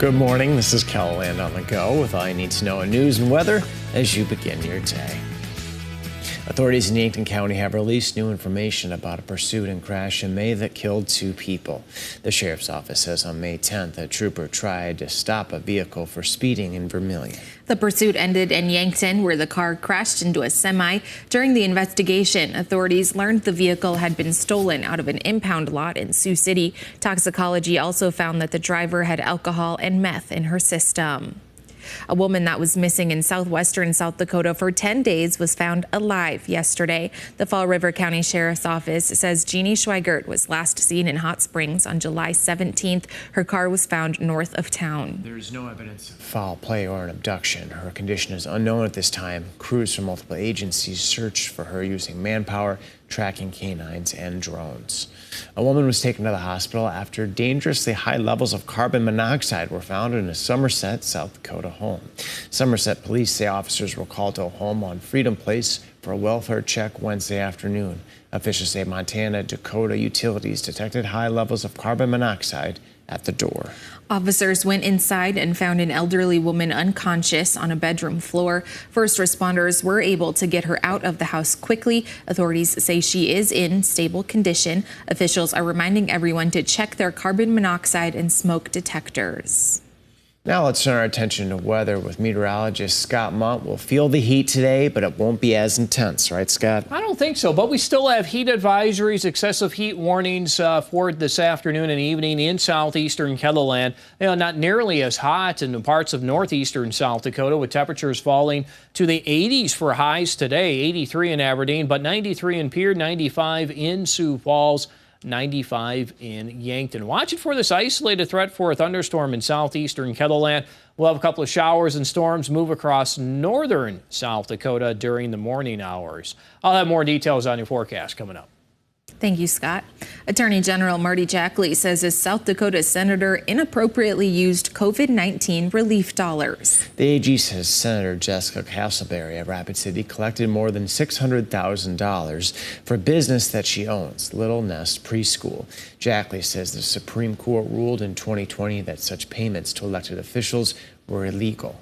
Good morning. This is Kellaland on the go with all you need to know in news and weather as you begin your day. Authorities in Yankton County have released new information about a pursuit and crash in May that killed 2 people. The sheriff's office says on May 10th, a trooper tried to stop a vehicle for speeding in Vermilion. The pursuit ended in Yankton, where the car crashed into a semi. During the investigation, authorities learned the vehicle had been stolen out of an impound lot in Sioux City. Toxicology also found that the driver had alcohol and meth in her system. A woman that was missing in southwestern South Dakota for 10 days was found alive yesterday. The Fall River County Sheriff's Office says Jeannie Schweigert was last seen in Hot Springs on July 17th. Her car was found north of town. There's no evidence of foul play or an abduction. Her condition is unknown at this time. Crews from multiple agencies searched for her using manpower, tracking canines, and drones. A woman was taken to the hospital after dangerously high levels of carbon monoxide were found in a Somerset, South Dakota home. Somerset police say officers were called to a home on Freedom Place for a welfare check Wednesday afternoon. Officials say Montana Dakota Utilities detected high levels of carbon monoxide at the door. Officers went inside and found an elderly woman unconscious on a bedroom floor. First responders were able to get her out of the house quickly. Authorities say she is in stable condition. Officials are reminding everyone to check their carbon monoxide and smoke detectors. Now let's turn our attention to weather with meteorologist Scott Munt. We'll feel the heat today, but it won't be as intense, right, Scott? I don't think so, but we still have heat advisories, excessive heat warnings for this afternoon and evening in southeastern Kellaland. Not nearly as hot in the parts of northeastern South Dakota, with temperatures falling to the 80s for highs today, 83 in Aberdeen, but 93 in Pierre, 95 in Sioux Falls, 95 in Yankton. Watch it for this isolated threat for a thunderstorm in southeastern Kellaland. We'll have a couple of showers and storms move across northern South Dakota during the morning hours. I'll have more details on your forecast coming up. Thank you, Scott. Attorney General Marty Jackley says his South Dakota senator inappropriately used COVID-19 relief dollars. The AG says Senator Jessica Castleberry of Rapid City collected more than $600,000 for a business that she owns, Little Nest Preschool. Jackley says the Supreme Court ruled in 2020 that such payments to elected officials were illegal.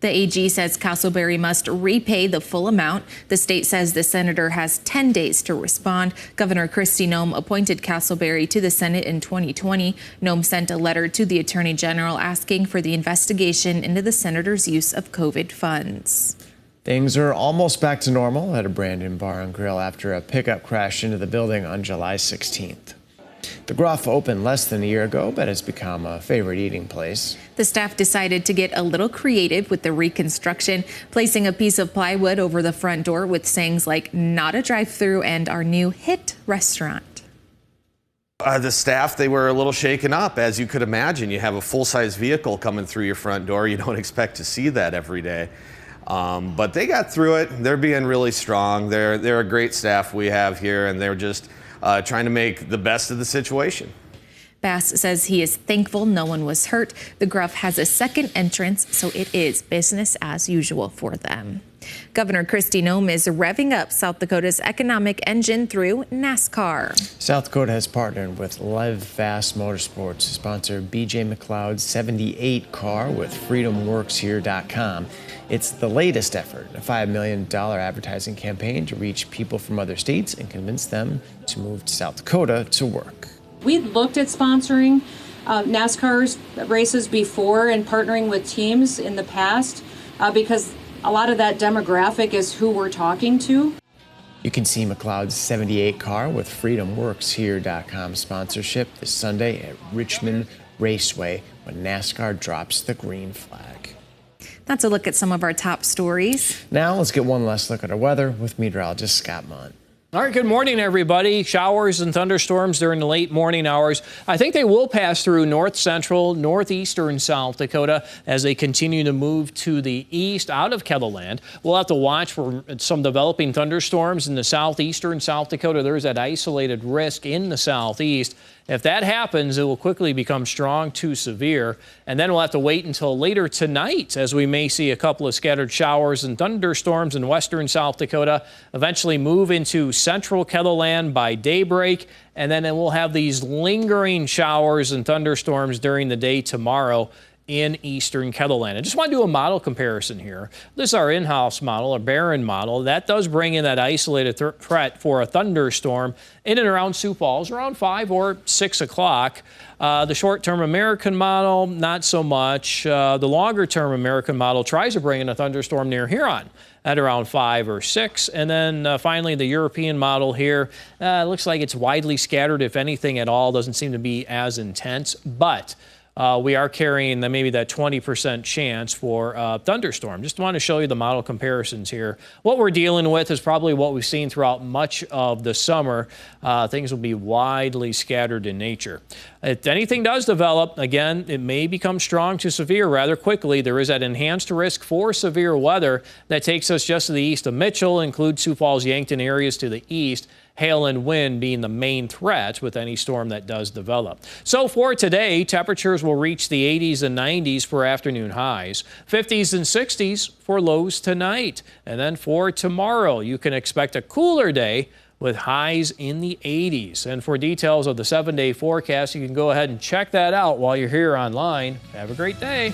The AG says Castleberry must repay the full amount. The state says the senator has 10 days to respond. Governor Kristi Noem appointed Castleberry to the Senate in 2020. Noem sent a letter to the Attorney General asking for the investigation into the senator's use of COVID funds. Things are almost back to normal at a Brandon Bar and Grill after a pickup crashed into the building on July 16th. The Gruff opened less than a year ago, but has become a favorite eating place. The staff decided to get a little creative with the reconstruction, placing a piece of plywood over the front door with sayings like "not a drive-through" and "our new hit restaurant." The staff, they were a little shaken up. As you could imagine, you have a full-size vehicle coming through your front door. You don't expect to see that every day. But they got through it. They're being really strong. They're a great staff we have here, and they're just trying to make the best of the situation. Bass says he is thankful no one was hurt. The Gruff has a second entrance, so it is business as usual for them. Governor Kristi Noem is revving up South Dakota's economic engine through NASCAR. South Dakota has partnered with Live Fast Motorsports to sponsor BJ McLeod's 78 car with freedomworkshere.com. It's the latest effort, a $5 million advertising campaign to reach people from other states and convince them to move to South Dakota to work. We looked at sponsoring NASCAR's races before and partnering with teams in the past because a lot of that demographic is who we're talking to. You can see McLeod's 78 car with freedomworkshere.com sponsorship this Sunday at Richmond Raceway when NASCAR drops the green flag. That's a look at some of our top stories. Now let's get one last look at our weather with meteorologist Scott Munt. All right, good morning, everybody. Showers and thunderstorms during the late morning hours. I think they will pass through north central, northeastern South Dakota as they continue to move to the east out of Kellaland. We'll have to watch for some developing thunderstorms in the southeastern South Dakota. There's that isolated risk in the southeast. If that happens, it will quickly become strong to severe, and then we'll have to wait until later tonight as we may see a couple of scattered showers and thunderstorms in western South Dakota, eventually move into central Kettleland by daybreak, and then we'll have these lingering showers and thunderstorms during the day tomorrow in eastern Kettleland. I just want to do a model comparison here. This is our in-house model, a Barron model. That does bring in that isolated threat for a thunderstorm in and around Sioux Falls around 5 or 6 o'clock. The short-term American model, not so much. The longer-term American model tries to bring in a thunderstorm near Huron at around 5 or 6. And then finally, the European model here, looks like it's widely scattered, if anything at all. Doesn't seem to be as intense, but we are carrying maybe that 20% chance for thunderstorm. Just want to show you the model comparisons here. What we're dealing with is probably what we've seen throughout much of the summer. Things will be widely scattered in nature. If anything does develop, again, it may become strong to severe rather quickly. There is that enhanced risk for severe weather that takes us just to the east of Mitchell, includes Sioux Falls, Yankton areas to the east. Hail and wind being the main threat with any storm that does develop. So for today, temperatures will reach the 80s and 90s for afternoon highs, 50s and 60s for lows tonight. And then for tomorrow, you can expect a cooler day with highs in the 80s. And for details of the 7-day forecast, you can go ahead and check that out while you're here online. Have a great day.